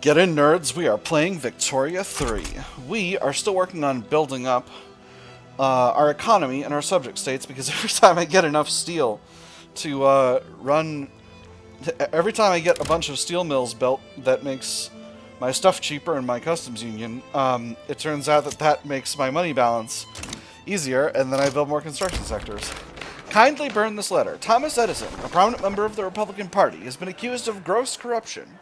Get in, nerds. We are playing Victoria 3. We are still working on building up our economy and our subject states because every time I get enough steel to run... Every time I get a bunch of steel mills built that makes my stuff cheaper in my customs union, it turns out that that makes my money balance easier, and then I build more construction sectors. Kindly burn this letter. Thomas Edison, a prominent member of the Republican Party, has been accused of gross corruption.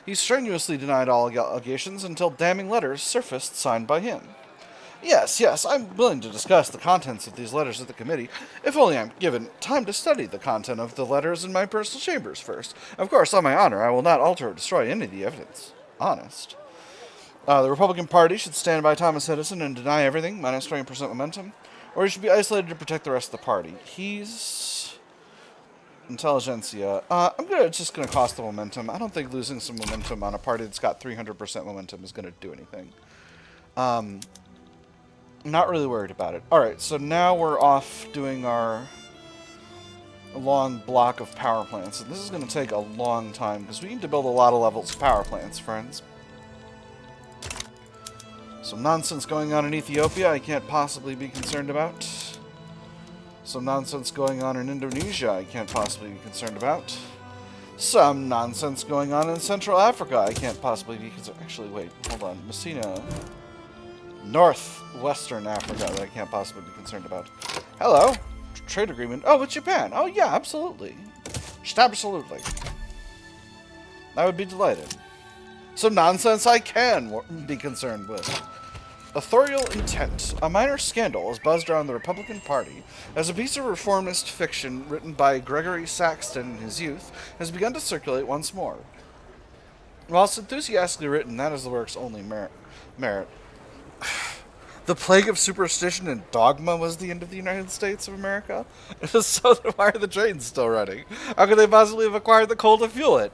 He strenuously denied all allegations until damning letters surfaced signed by him. Yes, I'm willing to discuss the contents of these letters at the committee, if only I'm given time to study the content of the letters in my personal chambers first. Of course, on my honor, I will not alter or destroy any of the evidence. Honest. The Republican Party should stand by Thomas Edison and deny everything, minus 20% momentum, or he should be isolated to protect the rest of the party. He's... Intelligentsia. Just gonna cost the momentum. I don't think losing some momentum on a party that's got 300% momentum is gonna do anything. Not really worried about it. Alright, so now we're off doing our long block of power plants. And this is gonna take a long time, because we need to build a lot of levels of power plants, friends. Some nonsense going on in Ethiopia I can't possibly be concerned about. Some nonsense going on in Indonesia I can't possibly be concerned about. Some nonsense going on in Central Africa I can't possibly be concerned... Actually, wait, hold on. Messina. Northwestern Africa that I can't possibly be concerned about. Hello. Trade agreement. Oh, with Japan. Oh, yeah, absolutely. Just absolutely. I would be delighted. Some nonsense I can be concerned with. Authorial intent. A minor scandal has buzzed around the Republican Party as a piece of reformist fiction written by Gregory Saxton in his youth has begun to circulate once more. Whilst enthusiastically written, that is the work's only merit. The plague of superstition and dogma was the end of the United States of America? So why are the trains still running? How could they possibly have acquired the coal to fuel it?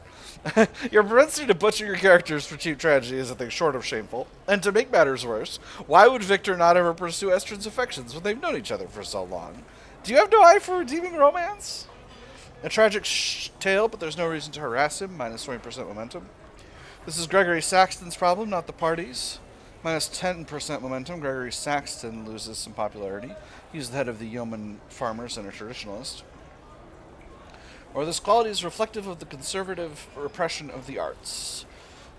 Your propensity to butcher your characters for cheap tragedy is a thing short of shameful. And to make matters worse, why would Victor not ever pursue Estrid's affections when they've known each other for so long? Do you have no eye for redeeming romance? A tragic tale, but there's no reason to harass him, minus 20% momentum. This is Gregory Saxton's problem, not the party's. Minus 10% momentum, Gregory Saxton loses some popularity. He's the head of the yeoman farmers and a traditionalist. Or this quality is reflective of the conservative repression of the arts.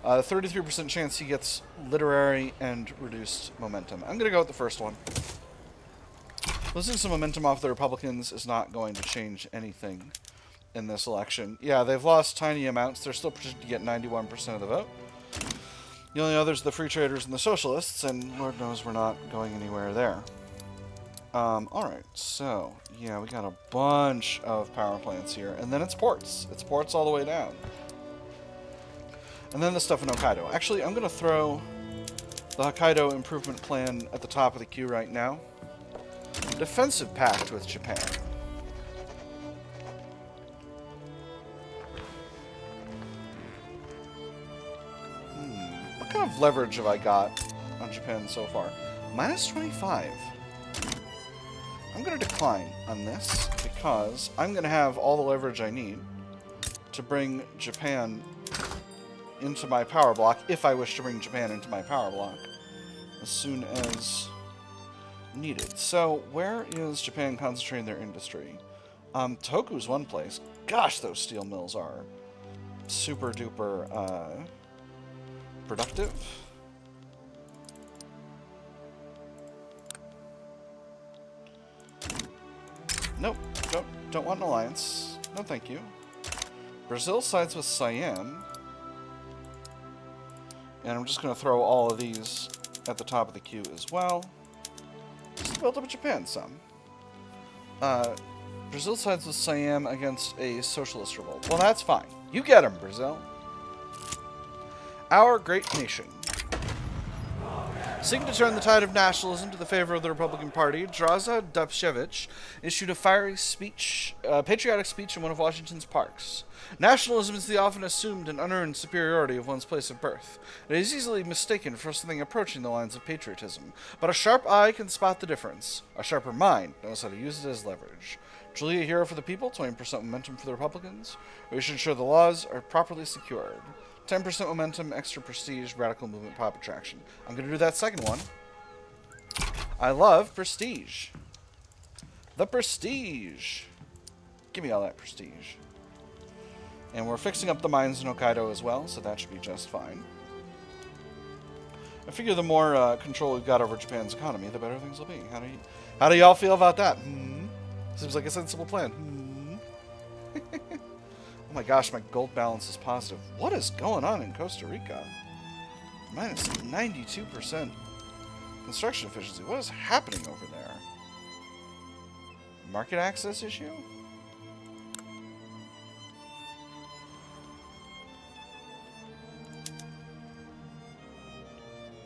33% chance he gets literary and reduced momentum. I'm going to go with the first one. Losing some momentum off the Republicans is not going to change anything in this election. Yeah, they've lost tiny amounts. They're still projected to get 91% of the vote. The only others are the free traders and the socialists, and Lord knows we're not going anywhere there. Alright, so, yeah, we got a bunch of power plants here, and then it's ports. It's ports all the way down. And then the stuff in Hokkaido. Actually, I'm going to throw the Hokkaido improvement plan at the top of the queue right now. Defensive pact with Japan. What kind of leverage have I got on Japan so far? Minus 25. I'm going to decline on this because I'm going to have all the leverage I need to bring Japan into my power block, if I wish to bring Japan into my power block, as soon as needed. So, where is Japan concentrating their industry? Tohoku's one place. Gosh, those steel mills are super duper productive. Nope, don't want an alliance. No, thank you. Brazil sides with Siam. And I'm just going to throw all of these at the top of the queue as well. Just build up Japan some. Brazil sides with Siam against a socialist revolt. Well, that's fine. You get them, Brazil. Our great nation. Seeking to turn the tide of nationalism to the favor of the Republican Party, Draza Dubčević issued a fiery speech, patriotic speech in one of Washington's parks. Nationalism is the often assumed and unearned superiority of one's place of birth. It is easily mistaken for something approaching the lines of patriotism, but a sharp eye can spot the difference. A sharper mind knows how to use it as leverage. Truly a hero for the people, 20% momentum for the Republicans. We should ensure the laws are properly secured. 10% momentum, extra prestige, radical movement, pop attraction. I'm going to do that second one. I love prestige. The prestige. Give me all that prestige. And we're fixing up the mines in Hokkaido as well, so that should be just fine. I figure the more control we've got over Japan's economy, the better things will be. How do y'all feel about that? Seems like a sensible plan. Oh my gosh, my gold balance is positive. What is going on in Costa Rica? Minus 92% construction efficiency. What is happening over there? Market access issue?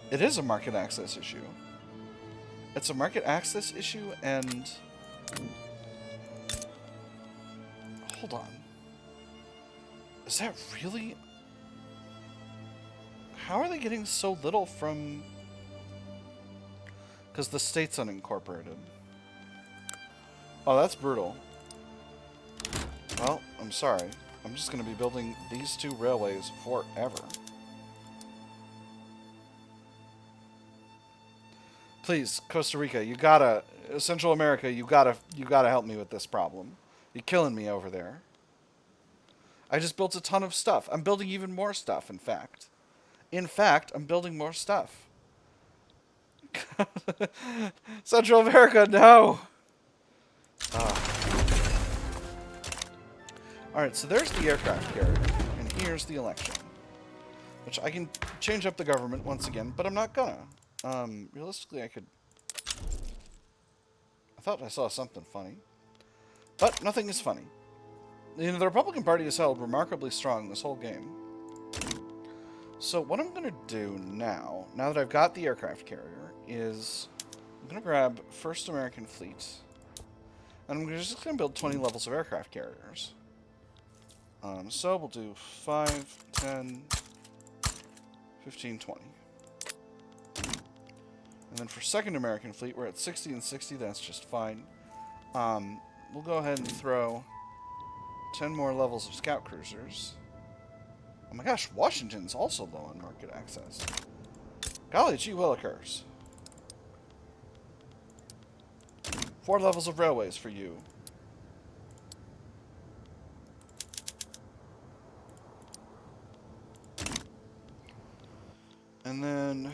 It is a market access issue. It's a market access issue, and... Hold on. Is that really... How are they getting so little from... Because the state's unincorporated. Oh, that's brutal. Well, I'm sorry. I'm just going to be building these two railways forever. Please, Costa Rica, you gotta... Central America, you gotta help me with this problem. You're killing me over there. I just built a ton of stuff. I'm building even more stuff, in fact. In fact, I'm building more stuff. Central America, no! Alright, so there's the aircraft carrier, and here's the election. Which I can change up the government once again, but I'm not gonna. Realistically, I could... I thought I saw something funny. But nothing is funny. You know, the Republican Party has held remarkably strong this whole game. So what I'm going to do now that I've got the aircraft carrier, is I'm going to grab First American Fleet. And I'm just going to build 20 levels of aircraft carriers. So we'll do 5, 10, 15, 20. And then for Second American Fleet, we're at 60 and 60. That's just fine. We'll go ahead and throw 10 more levels of scout cruisers. Oh my gosh, Washington's also low on market access. Golly gee willikers. 4 levels of railways for you. And then...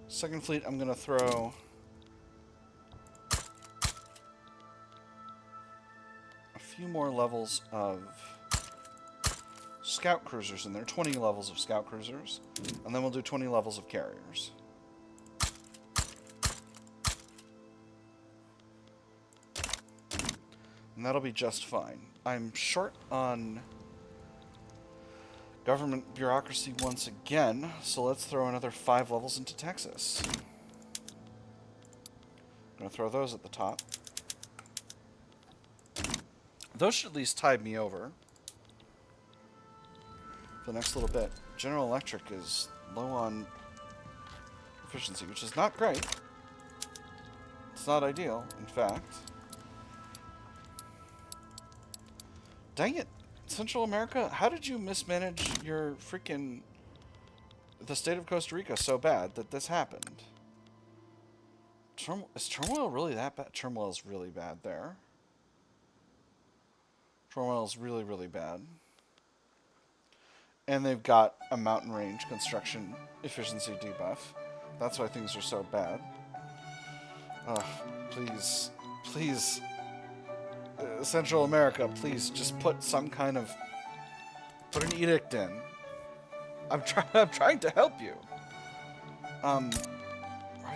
Second Fleet, I'm going to throw a few more levels of scout cruisers in there. 20 levels of scout cruisers. And then we'll do 20 levels of carriers. And that'll be just fine. I'm short on government bureaucracy once again, so let's throw another 5 levels into Texas. I'm going to throw those at the top. Those should at least tide me over for the next little bit. General Electric is low on efficiency, which is not great. It's not ideal, in fact. Dang it. Central America, how did you mismanage your freaking... the state of Costa Rica so bad that this happened? Is turmoil really that bad? Turmoil's really bad there. Turmoil's really, really bad. And they've got a mountain range construction efficiency debuff. That's why things are so bad. Ugh, please. Please. Central America, please just put some kind of... put an edict in. I'm trying to help you. Are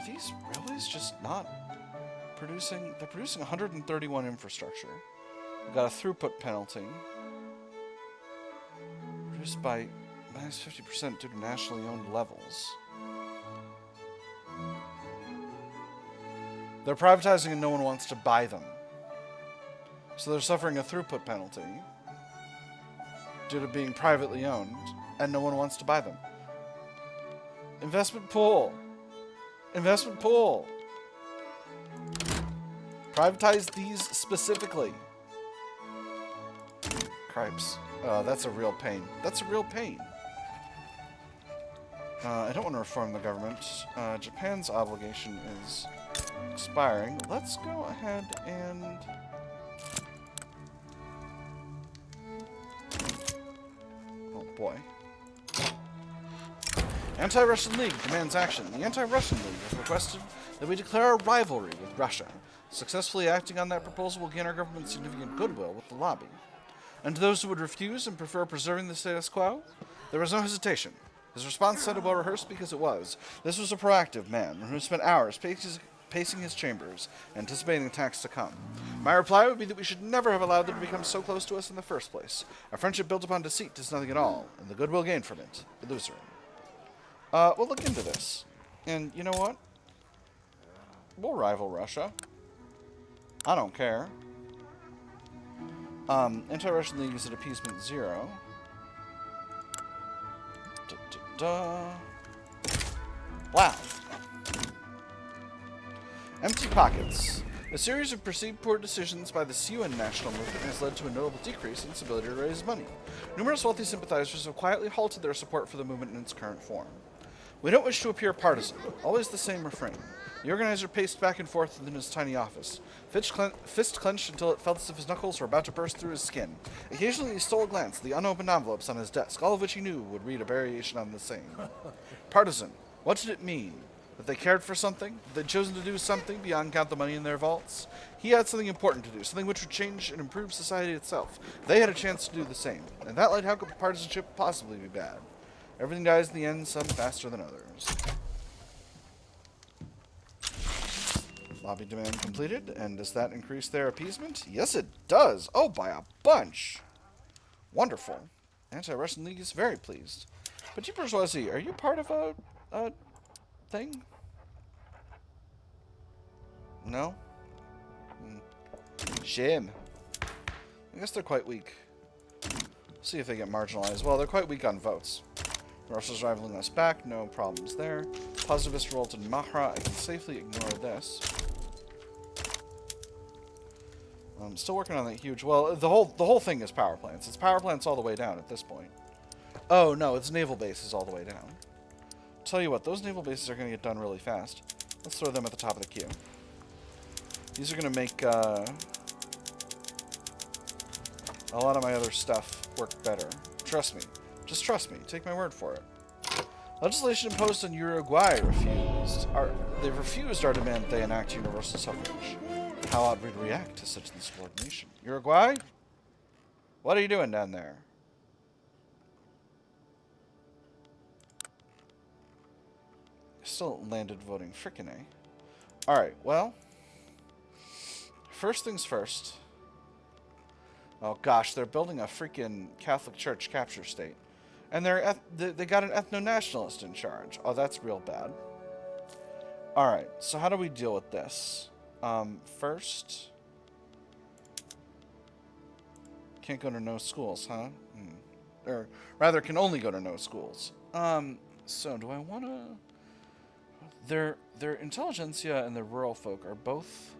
these railways just not producing? They're producing 131 infrastructure. We've got a throughput penalty. Produced by minus 50% due to nationally owned levels. They're privatizing and no one wants to buy them. So they're suffering a throughput penalty due to being privately owned, and no one wants to buy them. Investment pool. Investment pool. Privatize these specifically. Cripes. Oh, that's a real pain. That's a real pain. I don't want to reform the government. Japan's obligation is expiring. Let's go ahead and... Oh boy. Anti-Russian League demands action. The Anti-Russian League has requested that we declare a rivalry with Russia. Successfully acting on that proposal will gain our government significant goodwill with the lobby. And to those who would refuse and prefer preserving the status quo, there was no hesitation. His response sounded well rehearsed because it was. This was a proactive man who spent hours pacing his chambers, anticipating attacks to come. My reply would be that we should never have allowed them to become so close to us in the first place. A friendship built upon deceit is nothing at all, and the goodwill gained from it, illusory. We'll look into this. And you know what? We'll rival Russia. I don't care. Anti-Russian League is at appeasement 0. Wow. Empty pockets. A series of perceived poor decisions by the UN national movement has led to a notable decrease in its ability to raise money. Numerous wealthy sympathizers have quietly halted their support for the movement in its current form. We don't wish to appear partisan. Always the same refrain. The organizer paced back and forth within his tiny office, fist clenched until it felt as if his knuckles were about to burst through his skin. Occasionally he stole a glance at the unopened envelopes on his desk, all of which he knew would read a variation on the same. Partisan. What did it mean? That they cared for something? That they'd chosen to do something beyond count the money in their vaults? He had something important to do, something which would change and improve society itself. They had a chance to do the same. In that light, how could partisanship possibly be bad? Everything dies in the end, some faster than others. Lobby demand completed, and does that increase their appeasement? Yes, it does! Oh, by a bunch! Wonderful. Anti-Russian League is very pleased. Petit Bourgeoisie, are you part of a thing? No? Shame. I guess they're quite weak. See if they get marginalized. Well, they're quite weak on votes. Russia's rivaling us back, no problems there. Positivist revolt in Mahra, I can safely ignore this. I'm still working on that huge... Well, the whole thing is power plants. It's power plants all the way down at this point. Oh, no, it's naval bases all the way down. Tell you what, those naval bases are going to get done really fast. Let's throw them at the top of the queue. These are going to make a lot of my other stuff work better. Trust me. Just trust me. Take my word for it. Legislation imposed on Uruguay refused. They've refused our demand that they enact universal suffrage. How ought we react to such insubordination? Uruguay? What are you doing down there? Still landed voting. Frickin' A. Alright, well. First things first. Oh gosh, they're building a freaking Catholic Church capture state. And they got an ethno-nationalist in charge. Oh, that's real bad. Alright, so how do we deal with this? First... Can't go to no schools, huh? Or, rather, can only go to no schools. So, do I want to... Their intelligentsia and their rural folk are both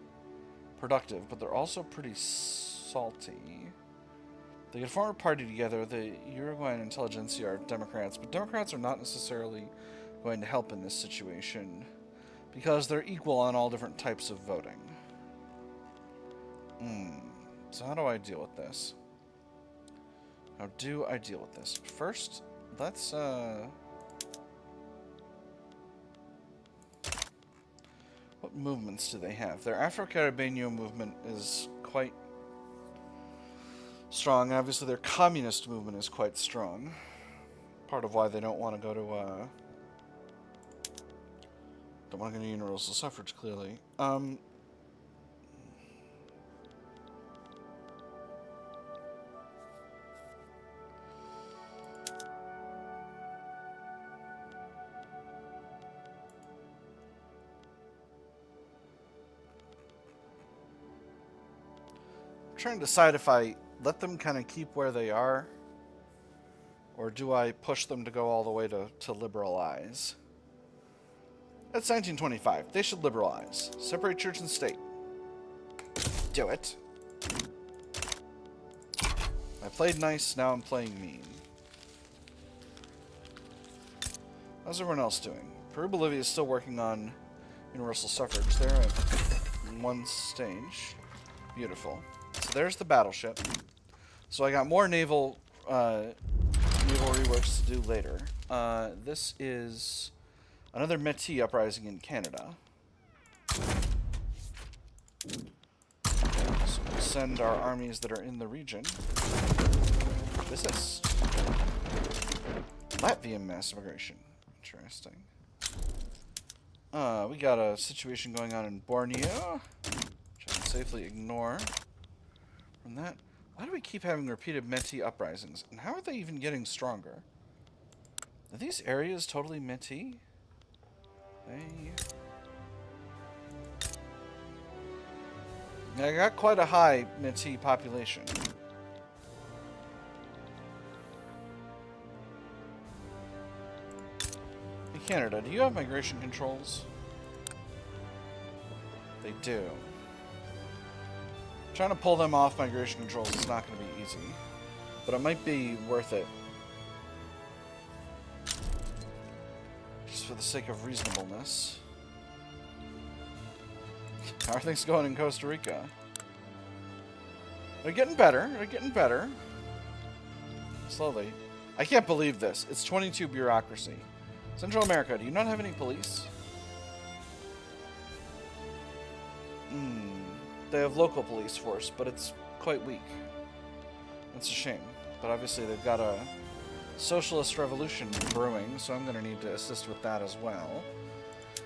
productive, but they're also pretty salty. They could form a party together. The Uruguayan intelligentsia are Democrats, but Democrats are not necessarily going to help in this situation because they're equal on all different types of voting. So how do I deal with this? How do I deal with this? First, let's what movements do they have? Their Afro-Caribeño movement is quite strong. Obviously, their communist movement is quite strong. Part of why they don't want to go to universal suffrage, clearly. Trying to decide if I let them kind of keep where they are, or do I push them to go all the way to liberalize? That's 1925. They should liberalize. Separate church and state. Do it. I played nice, now I'm playing mean. How's everyone else doing? Peru Bolivia is still working on universal suffrage. They're at one stage. Beautiful. So there's the battleship. So I got more naval reworks to do later. This is another Métis uprising in Canada. So we'll send our armies that are in the region. Resist. Latvian mass immigration. Interesting. We got a situation going on in Borneo, which I can safely ignore from that. Why do we keep having repeated Métis uprisings? And how are they even getting stronger? Are these areas totally Métis? I got quite a high Métis population. Hey Canada, do you have migration controls? They do. Trying to pull them off migration controls is not going to be easy, but it might be worth it. Just for the sake of reasonableness. How are things going in Costa Rica? They're getting better. They're getting better. Slowly. I can't believe this. It's 22 bureaucracy. Central America, do you not have any police? They have local police force, but it's quite weak. It's a shame. But obviously they've got a socialist revolution brewing, so I'm going to need to assist with that as well.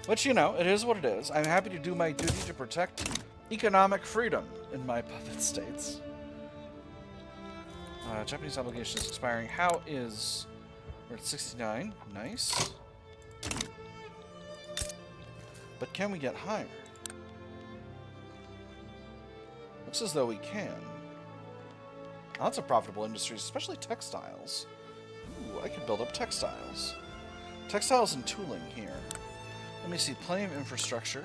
But you know, it is what it is. I'm happy to do my duty to protect economic freedom in my puppet states. Japanese obligation is expiring. How is... We're at 69. Nice. But can we get higher? Looks as though we can. Lots of profitable industries, especially textiles. Ooh, I could build up textiles. Textiles and tooling here. Let me see, plenty of infrastructure.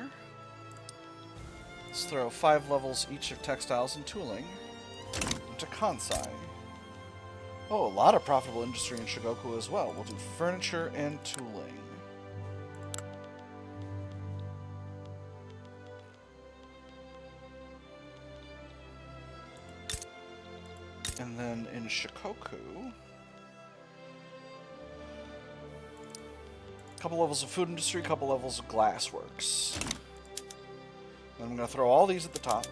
Let's throw 5 levels each of textiles and tooling into Kansai. Oh, a lot of profitable industry in Shigoku as well. We'll do furniture and tooling. And then in Shikoku, a couple levels of food industry, a couple levels of glassworks. And I'm going to throw all these at the top.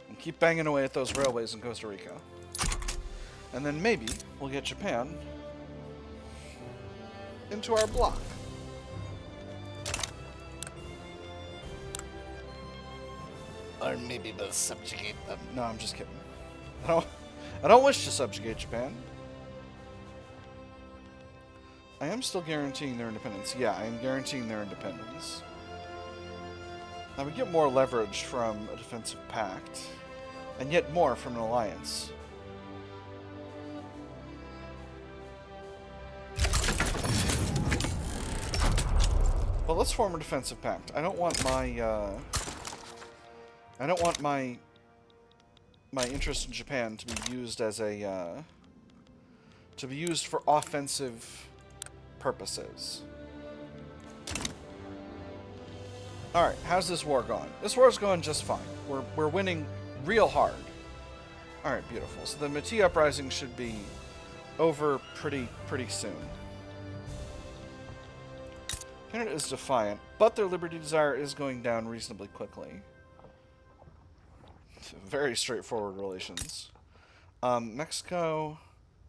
And keep banging away at those railways in Costa Rica. And then maybe we'll get Japan into our block. Or maybe we'll subjugate them. No, I'm just kidding. I don't wish to subjugate Japan. I am still guaranteeing their independence. Yeah, I am guaranteeing their independence. Now we get more leverage from a defensive pact, and yet more from an alliance. Well, let's form a defensive pact. I don't want my interest in Japan to be used as a to be used for offensive purposes. All right, how's this war going? This war's going just fine. We're winning real hard. All right, beautiful. So the Métis uprising should be over pretty soon. Canada is defiant, but their liberty desire is going down reasonably quickly. Very straightforward relations. Mexico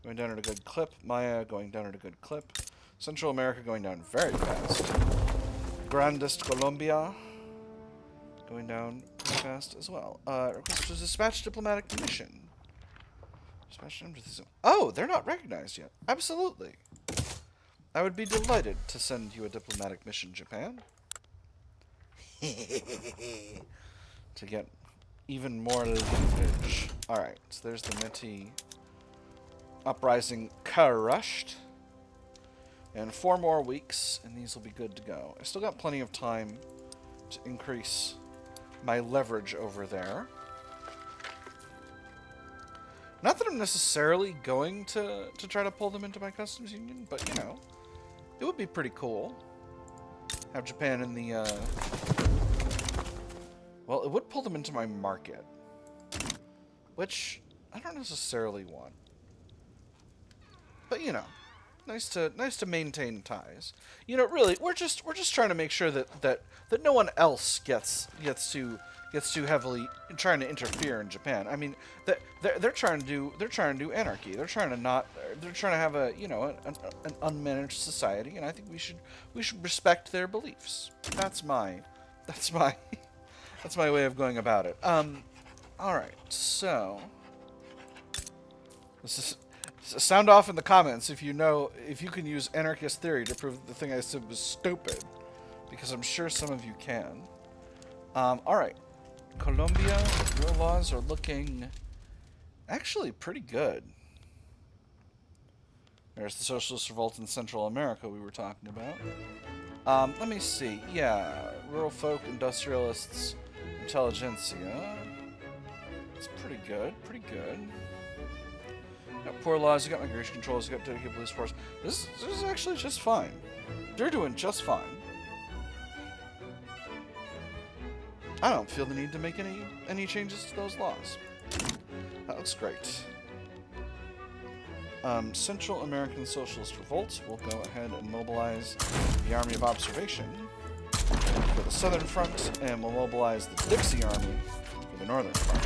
going down at a good clip. Maya going down at a good clip. Central America going down very fast. Grandest Colombia going down pretty fast as well. Request to dispatch diplomatic mission. Oh, they're not recognized yet. Absolutely. I would be delighted to send you a diplomatic mission, Japan. To get even more leverage. Alright, so there's the Métis uprising crushed. And 4 more weeks, and these will be good to go. I still got plenty of time to increase my leverage over there. Not that I'm necessarily going to try to pull them into my customs union, but, you know, it would be pretty cool. Have Japan in the, well, it would pull them into my market, which I don't necessarily want. But, you know, nice to maintain ties. You know, really, we're just trying to make sure that no one else gets too heavily trying to interfere in Japan. I mean, they're trying to do anarchy. They're trying to have a, you know, an unmanaged society, and I think we should respect their beliefs. That's my way of going about it. All right, so this is. Sound off in the comments if you can use anarchist theory to prove that the thing I said was stupid, because I'm sure some of you can. All right, Colombia, real laws are looking actually pretty good. There's the socialist revolt in Central America we were talking about. Let me see. Yeah, rural folk, industrialists, intelligentsia. It's pretty good. Pretty good. You got poor laws, you got migration controls, you got dedicated police force. This is actually just fine. They're doing just fine. I don't feel the need to make any changes to those laws. That looks great. Central American Socialist Revolt will go ahead and mobilize the Army of Observation for the Southern Front, and we'll mobilize the Dixie Army for the Northern Front.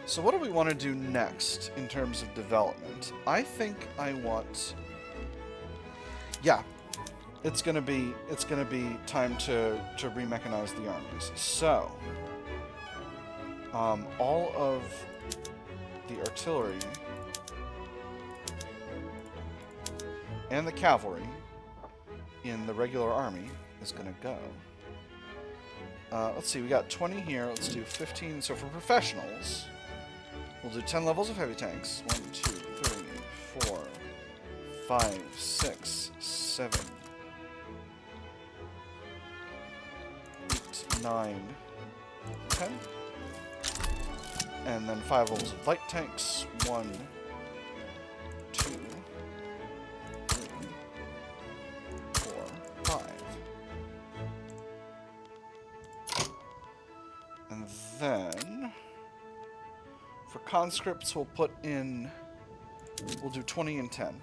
So what do we want to do next in terms of development? I think I want... Yeah, it's gonna be time to remechanize the armies. So, all of the artillery and the cavalry in the regular army is gonna go. Let's see, we got 20 here. Let's do 15. So for professionals, we'll do 10 levels of heavy tanks. 1, 2, 3, 4, 5, 6, 7, 8, 9, 10. And then 5 levels of light tanks. 1, 2, 3, 4, 5. And then for conscripts, we'll do 20 and 10.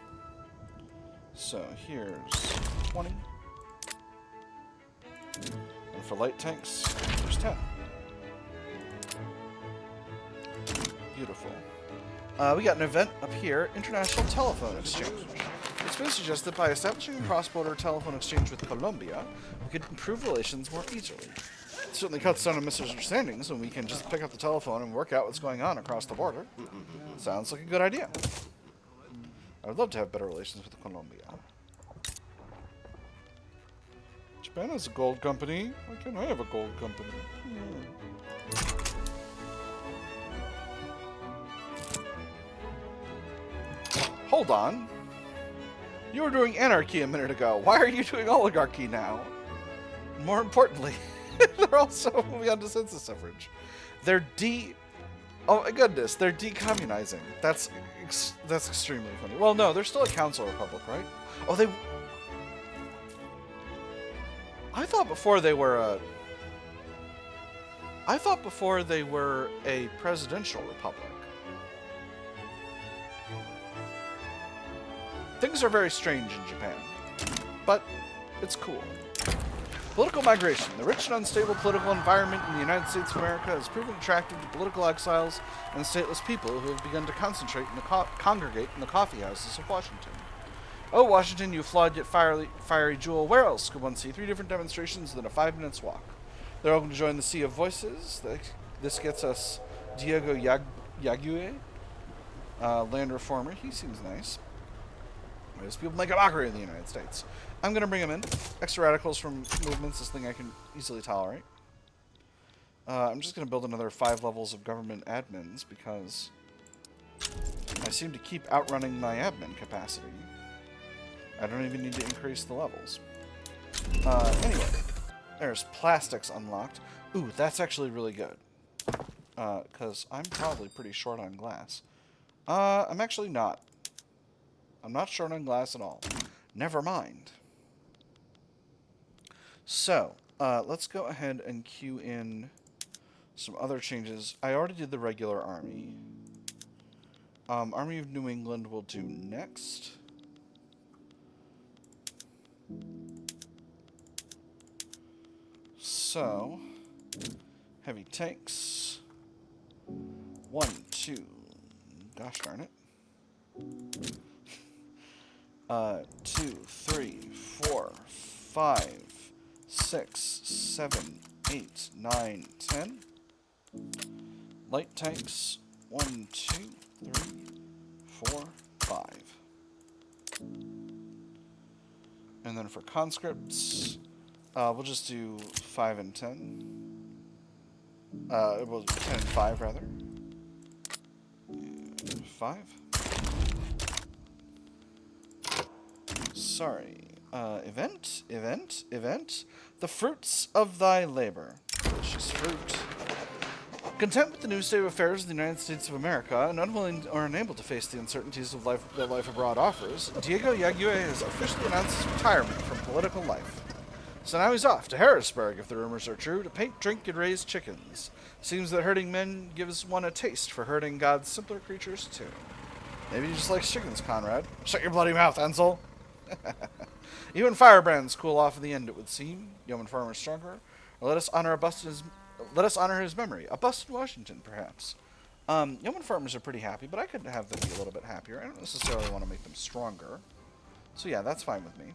So here's 20. And for light tanks, there's 10. Beautiful. We got an event up here, International Telephone Exchange. It's been suggested by establishing a cross-border telephone exchange with Colombia, we could improve relations more easily. It certainly cuts down on misunderstandings when we can just pick up the telephone and work out what's going on across the border. Sounds like a good idea. I would love to have better relations with Colombia. Japan has a gold company. Why can't I have a gold company? Hold on. You were doing anarchy a minute ago. Why are you doing oligarchy now? More importantly, they're also moving on to census suffrage. Oh my goodness, they're decommunizing. That's extremely funny. Well, no, they're still a council republic, right? Oh, I thought before they were a presidential republic. Things are very strange in Japan, but it's cool. Political migration. The rich and unstable political environment in the United States of America has proven attractive to political exiles and stateless people who have begun to concentrate and congregate in the coffee houses of Washington. Oh, Washington, you flawed yet fiery jewel. Where else could one see 3 different demonstrations within a 5 minutes walk? They're open to join the Sea of Voices. This gets us Diego Yague, land reformer. He seems nice. There's people make a mockery of the United States. I'm going to bring him in. Extra radicals from movements, this thing I can easily tolerate. I'm just going to build another 5 levels of government admins because I seem to keep outrunning my admin capacity. I don't even need to increase the levels. Anyway, there's plastics unlocked. Ooh, that's actually really good. Because I'm probably pretty short on glass. I'm actually not. I'm not short on glass at all. Never mind. So, let's go ahead and queue in some other changes. I already did the regular army. Army of New England will do next. So, heavy tanks. 1, 2. Gosh darn it. 2, 3, 4, 5, 6, 7, 8, 9, 10. Light tanks. 1, 2, 3, 4, 5. And then for conscripts, we'll just do 5 and 10. Well, 10 and 5 rather. 5. Sorry. Event. The fruits of thy labor. Delicious fruit. Content with the new state of affairs in the United States of America, and unwilling or unable to face the uncertainties of life that life abroad offers, Diego Yague has officially announced his retirement from political life. So now he's off to Harrisburg, if the rumors are true, to paint, drink, and raise chickens. Seems that herding men gives one a taste for herding God's simpler creatures, too. Maybe he just likes chickens, Conrad. Shut your bloody mouth, Ansel! Even firebrands cool off in the end, it would seem. Yeoman farmer stronger. Or let us honor his memory. A bust in Washington, perhaps. Yeoman farmers are pretty happy, but I could have them be a little bit happier. I don't necessarily want to make them stronger. So yeah, that's fine with me.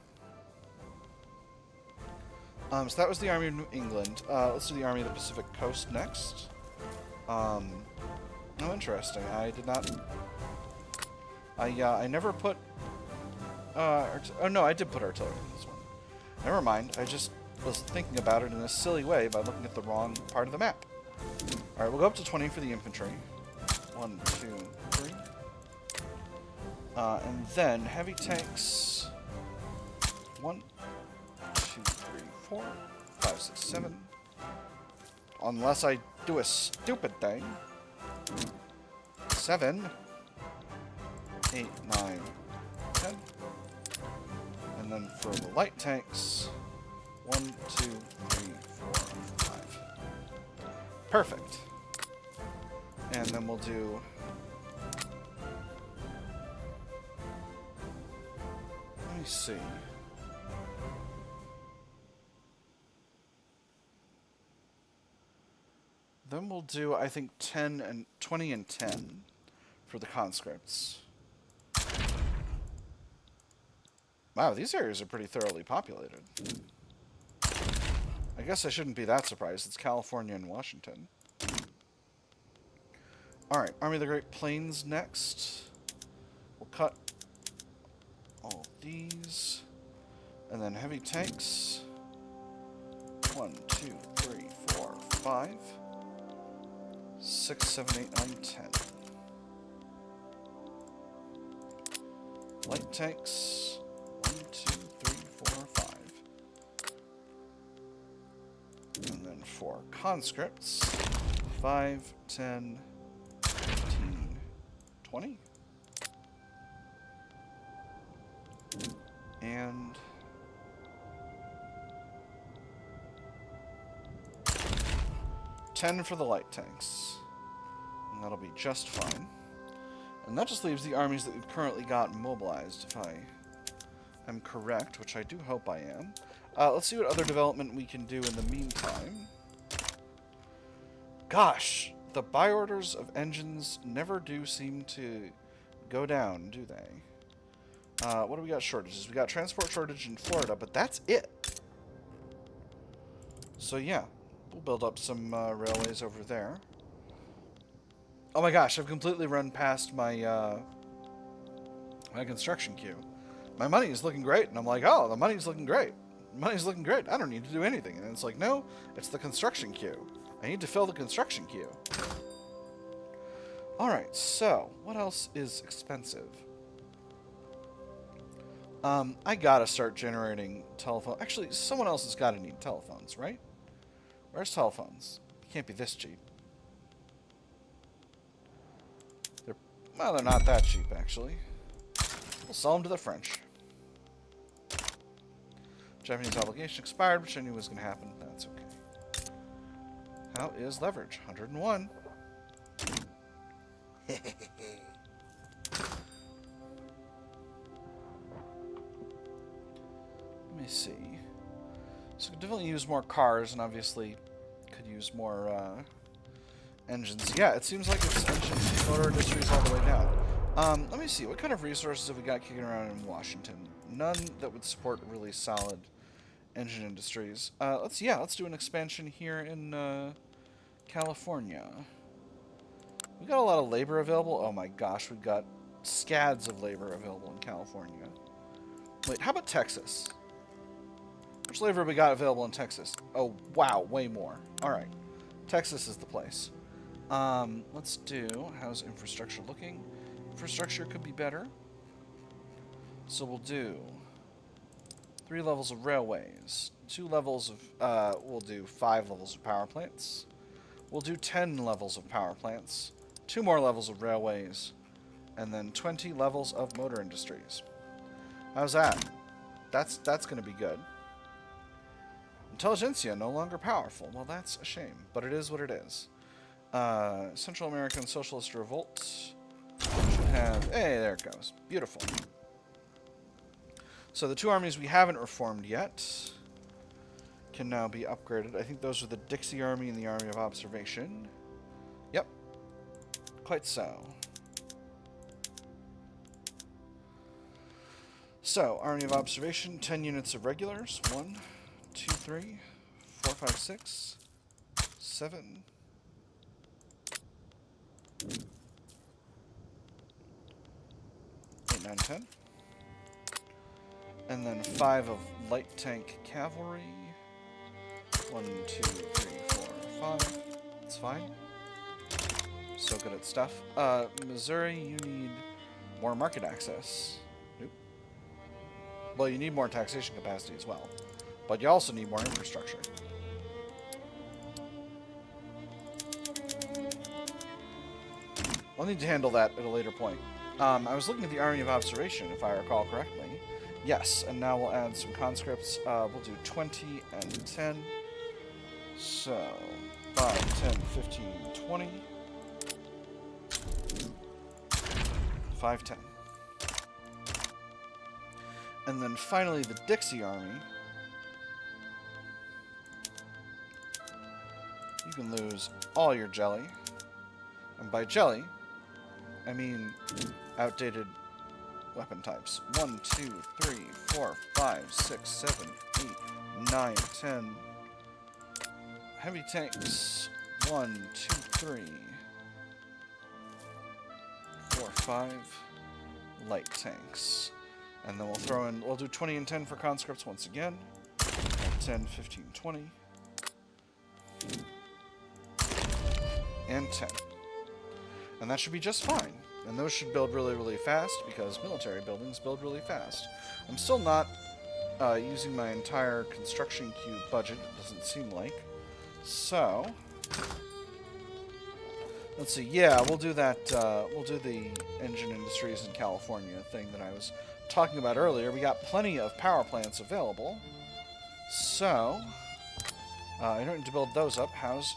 So that was the Army of New England. Let's do the Army of the Pacific Coast next. Oh, interesting. I did not... I never put... oh, no, I did put artillery in this one. Never mind. I just was thinking about it in a silly way by looking at the wrong part of the map. Alright, we'll go up to 20 for the infantry. 1, 2, 3. And then heavy tanks. 1, 2, 3, 4, 5, 6, 7. Unless I do a stupid thing. 7, 8, 9, 10. And then for the light tanks, 1, 2, 3, 4, 5. Perfect. And then we'll do... Let me see. Then we'll do, I think, 10 and 20 and 10 for the conscripts. Wow, these areas are pretty thoroughly populated. I guess I shouldn't be that surprised. It's California and Washington. Alright, Army of the Great Plains next. We'll cut all these. And then heavy tanks. 1, 2, 3, 4, 5. 6, 7, 8, 9, 10. Light tanks. 1, 2, 3, 4, 5. And then for conscripts. 5, 10, 15, 20. And 10 for the light tanks. And that'll be just fine. And that just leaves the armies that we've currently got mobilized, if I am correct, which I do hope I am. Let's see what other development we can do in the meantime. Gosh, the buy orders of engines never do seem to go down, do they? What do we got shortages? We got transport shortage in Florida, but that's it. So yeah, we'll build up some railways over there. Oh my gosh, I've completely run past my my construction queue. My money is looking great, and I'm like, oh, the money's looking great. The money's looking great. I don't need to do anything. And it's like, no, it's the construction queue. I need to fill the construction queue. Alright, so, what else is expensive? I gotta start generating telephone. Actually, someone else has gotta need telephones, right? Where's telephones? It can't be this cheap. Well, they're not that cheap, actually. We'll sell them to the French. Japanese obligation expired, which I knew was going to happen. That's okay. How is leverage? 101. Let me see. So could definitely use more cars, and obviously could use more engines. Yeah, it seems like it's engine motor industries all the way down. Let me see. What kind of resources have we got kicking around in Washington? None that would support really solid engine industries. Let's do an expansion here in California. We got a lot of labor available. Oh my gosh, we've got scads of labor available in California. Wait, how about Texas? Which labor have we got available in Texas? Oh wow, way more. All right, Texas is the place. Let's do. How's infrastructure looking? Infrastructure could be better. So we'll do 3 levels of railways, 2 levels of, we'll do 5 levels of power plants. We'll do 10 levels of power plants, 2 more levels of railways, and then 20 levels of motor industries. How's that? That's going to be good. Intelligentsia no longer powerful. Well, that's a shame, but it is what it is. Central American Socialist Revolt should have... Hey, there it goes. Beautiful. So the 2 armies we haven't reformed yet can now be upgraded. I think those are the Dixie Army and the Army of Observation. Yep. Quite so. So, Army of Observation, 10 units of regulars. 1, 2, 3, 4, 5, 6, 7... 8, 9, 10. And then 5 of light tank cavalry. 1, 2, 3, 4, 5. That's fine. So good at stuff. Missouri, you need more market access. Nope. Well, you need more taxation capacity as well. But you also need more infrastructure. I'll need to handle that at a later point. I was looking at the Army of Observation, if I recall correctly. Yes, and now we'll add some conscripts. We'll do 20 and 10. So, 5, 10, 15, 20. 5, 10. And then finally the Dixie Army. You can lose all your jelly. And by jelly, I mean outdated weapon types. 1, 2, 3, 4, 5, 6, 7, 8, 9, 10. Heavy tanks. 1, 2, 3, 4, 5. Light tanks. And then we'll throw in, we'll do 20 and 10 for conscripts once again. 10, 15, 20. And 10. And that should be just fine. And those should build really, really fast, because military buildings build really fast. I'm still not using my entire construction cube budget, it doesn't seem like. So, let's see, yeah, we'll do that, we'll do the engine industries in California thing that I was talking about earlier. We got plenty of power plants available. So, I don't need to build those up. How's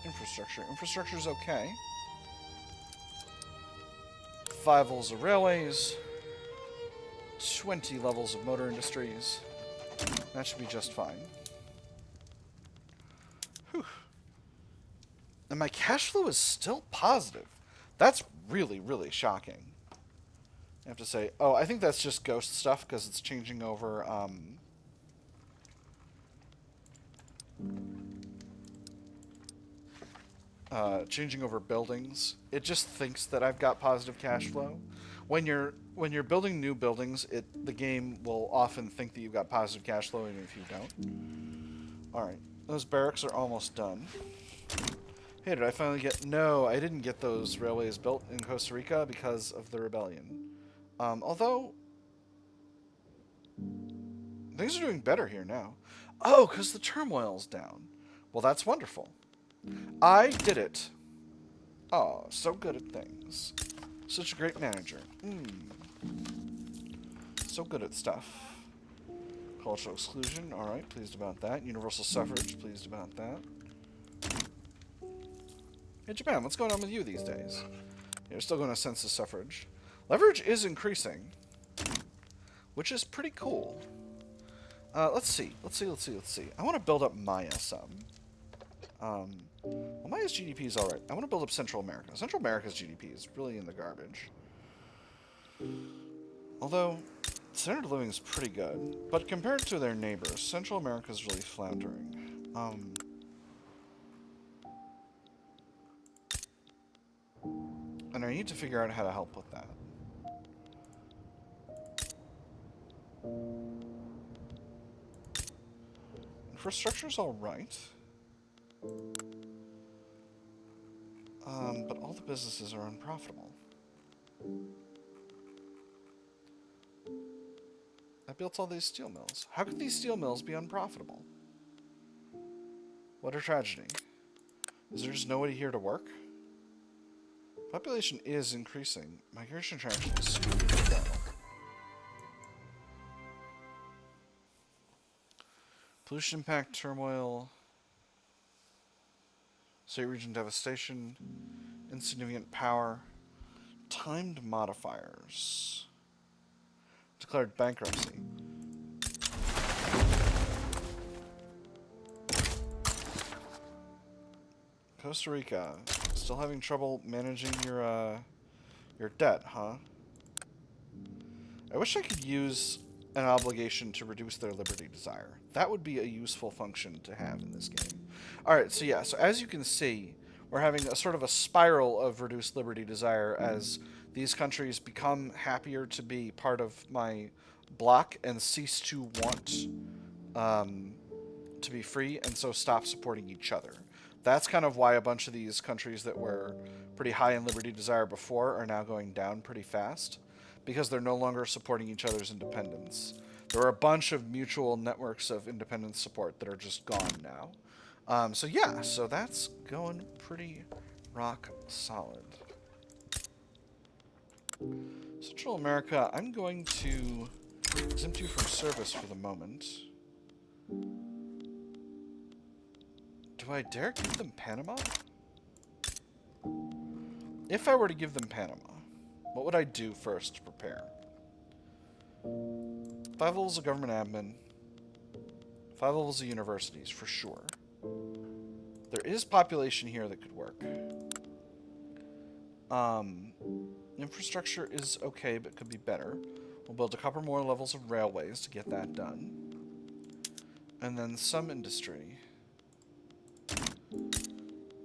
infrastructure? Infrastructure's okay. 5 levels of railways, 20 levels of motor industries. That should be just fine. Whew. And my cash flow is still positive. That's really, really shocking. I have to say, oh, I think that's just ghost stuff because it's changing over, changing over buildings. It just thinks that I've got positive cash flow. When you're building new buildings, the game will often think that you've got positive cash flow even if you don't. Alright, those barracks are almost done. Hey, did I finally get... No, I didn't get those railways built in Costa Rica because of the rebellion. Although... Things are doing better here now. Oh, because the turmoil's down. Well, that's wonderful. I did it. Oh, so good at things. Such a great manager. So good at stuff. Cultural exclusion, alright, pleased about that. Universal suffrage, pleased about that. Hey, Japan, what's going on with you these days? You're still going to census suffrage. Leverage is increasing, which is pretty cool. Let's see. I want to build up Maya some. Well, Maya's GDP is alright. I want to build up Central America. Central America's GDP is really in the garbage. Although, standard of living is pretty good. But compared to their neighbors, Central America is really floundering. And I need to figure out how to help with that. Infrastructure's alright. But all the businesses are unprofitable. I built all these steel mills. How could these steel mills be unprofitable? What a tragedy. Is there just nobody here to work? Population is increasing. Migration attraction is super low. Pollution impact, turmoil, state region devastation, insignificant power, timed modifiers, declared bankruptcy. Costa Rica, still having trouble managing your debt, huh? I wish I could use an obligation to reduce their liberty desire. That would be a useful function to have in this game. Alright, so yeah, so as you can see, we're having a sort of a spiral of reduced liberty desire as these countries become happier to be part of my bloc and cease to want to be free, and so stop supporting each other. That's kind of why a bunch of these countries that were pretty high in liberty desire before are now going down pretty fast, because they're no longer supporting each other's independence. There are a bunch of mutual networks of independence support that are just gone now. So yeah, so that's going pretty rock solid. Central America, I'm going to exempt you from service for the moment. Do I dare give them Panama? If I were to give them Panama, what would I do first to prepare? 5 levels of government admin. 5 levels of universities, for sure. There is population here that could work. Infrastructure is okay, but could be better. We'll build a couple more levels of railways to get that done. And then some industry.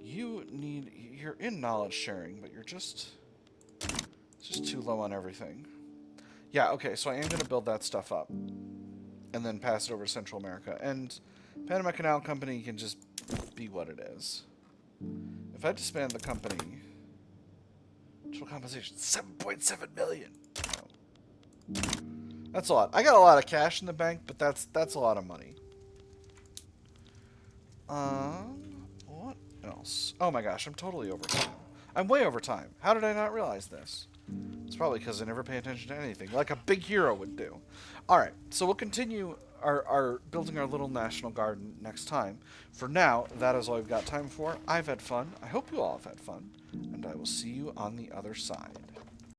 You're in knowledge sharing, but you're just too low on everything. Yeah, okay, so I am going to build that stuff up. And then pass it over to Central America. And Panama Canal Company can just be what it is. If I disband the company... Total compensation, 7.7 million. No. That's a lot. I got a lot of cash in the bank, but that's a lot of money. What else? Oh my gosh, I'm totally over time. I'm way over time. How did I not realize this? It's probably because I never pay attention to anything, like a big hero would do. Alright, so we'll continue our building our little national garden next time. For now, that is all we've got time for. I've had fun. I hope you all have had fun. And I will see you on the other side.